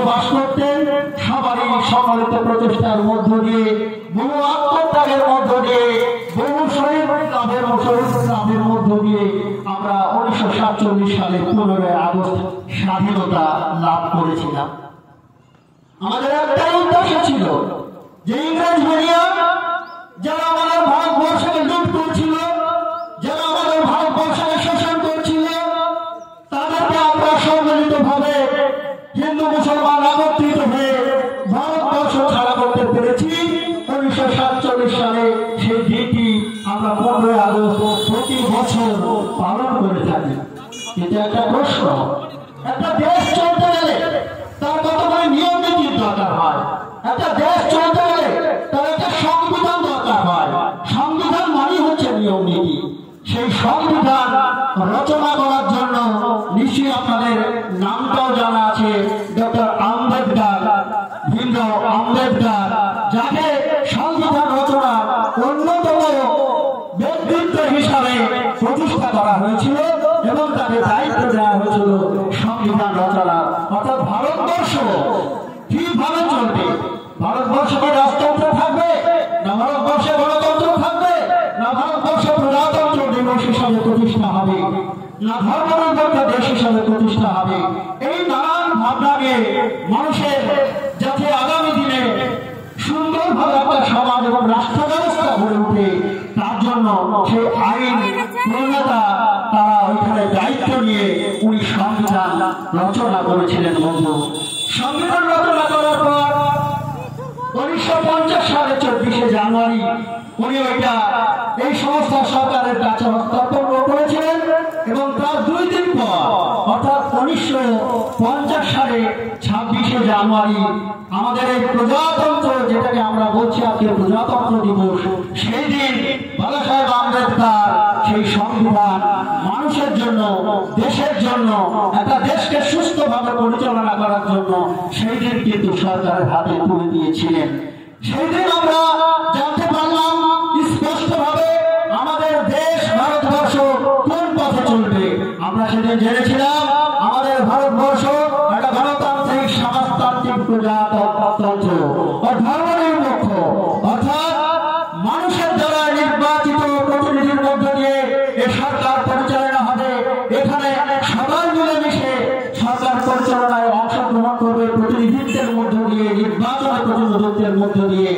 বাস করতেন। সবারই সম্মিলিত প্রচেষ্টার মধ্য দিয়ে, বহু আত্মত্যাগের মধ্য দিয়ে, বহু শহীদ লাভের মধ্য দিয়ে আমরা 1947 সালে 15 আগস্ট স্বাধীনতা লাভ করেছিলাম। আমাদের একটাই উদ্দেশ্য ছিল যে ইংরেজ মিডিয়াম যারা আমাদের ভারতবর্ষকে লুট করছিল, যারা আমাদের ভারতবর্ষকে শোষণ করছিল, তাদেরকে আমরা সম্মিলিতভাবে হিন্দু মুসলমান একত্রিত হয়ে ভারতবর্ষ ছাড়া করতে পেরেছি। 1947 সালে সেই দিনটি আমরা 15 আগস্ট প্রতি বছর পালন করে থাকি। কিন্তু একটা প্রশ্ন, একটা দেশ চলতে গেলে তার কতগুলি নিয়ম নীতির দরকার হয়। একটা দেশ চলতে গেলে তার একটা সংবিধান দরকার হয়। সংবিধান মানে হচ্ছে নিয়ম নীতি। সেই সংবিধান রচনা করার জন্য নিশ্চয়ই আপনাদের নামটাও জানা আছে, ডক্টর আম্বেদকর, ভীমরাও আম্বেদকর, যাকে সংবিধান রচনার অন্যতম ব্যক্তিত্ব হিসাবে প্রতিষ্ঠা করা হয়েছিল এবং তাকে দায়িত্ব দেওয়া হয়েছিল সংবিধান রচনা। অর্থাৎ ভারতবর্ষ কিভাবে চলবে, ভারতবর্ষকে রাজতন্ত্র থাকবে না ভারতবর্ষে গণতন্ত্র থাকবে, না ভারতবর্ষে প্রজাতন্ত্র দিবস হিসাবে প্রতিষ্ঠা হবে, না ধর্মনিরপেক্ষ দেশ হিসাবে প্রতিষ্ঠা হবে। এই নানান ভাবনাকে মানুষের যাতে আগামী দিনে সুন্দরভাবে একটা সমাজ এবং রাষ্ট্র ব্যবস্থা গড়ে উঠে, তার জন্য সেই আইন প্রণেতা তারা ওইখানে দায়িত্ব নিয়ে উনি সংবিধান রচনা করেছিলেন। বন্ধু, সংবিধান রচনা করার পর 1950 সালে 24শে জানুয়ারি উনি ওইটা এই সংস্থা সরকারের কাছে হস্তান্তর করেছিলেন এবং তার 2 দিন পর অর্থাৎ 1950 সালে 26শে জানুয়ারি আমাদের এই প্রজাতন্ত্র, যেটাকে আমরা বলছি আজকে প্রজাতন্ত্র দিবস, সেই দিন বাবা সাহেব আম্বেদকর সেই সংবিধান মানুষের জন্য, দেশের জন্য, একটা দেশকে সুস্থভাবে পরিচালনা করার জন্য সেই দিন কিন্তু সরকারের হাতে তুলে দিয়েছিলেন। সেই দিন আমরা জানতে পারলাম স্পষ্টভাবে আমাদের দেশ ভারতবর্ষ কোন পথে চলবে। আমরা সেদিন জেনেছিলাম আমাদের ভারতবর্ষ একটা গণতান্ত্রিক সমাজতান্ত্রিক প্রজাতন্ত্র ও ধর্মনিরপেক্ষ, অর্থাৎ মানুষের দ্বারা নির্বাচিত প্রতিনিধির মধ্য দিয়ে এই সরকার পরিচালনা হবে। এখানে সবাই মিলেমিশে সরকার পরিচালনায় অংশগ্রহণ করবে প্রতিনিধিত্বের মধ্য দিয়ে, নির্বাচনের প্রতিনিধিত্বের মধ্য দিয়ে।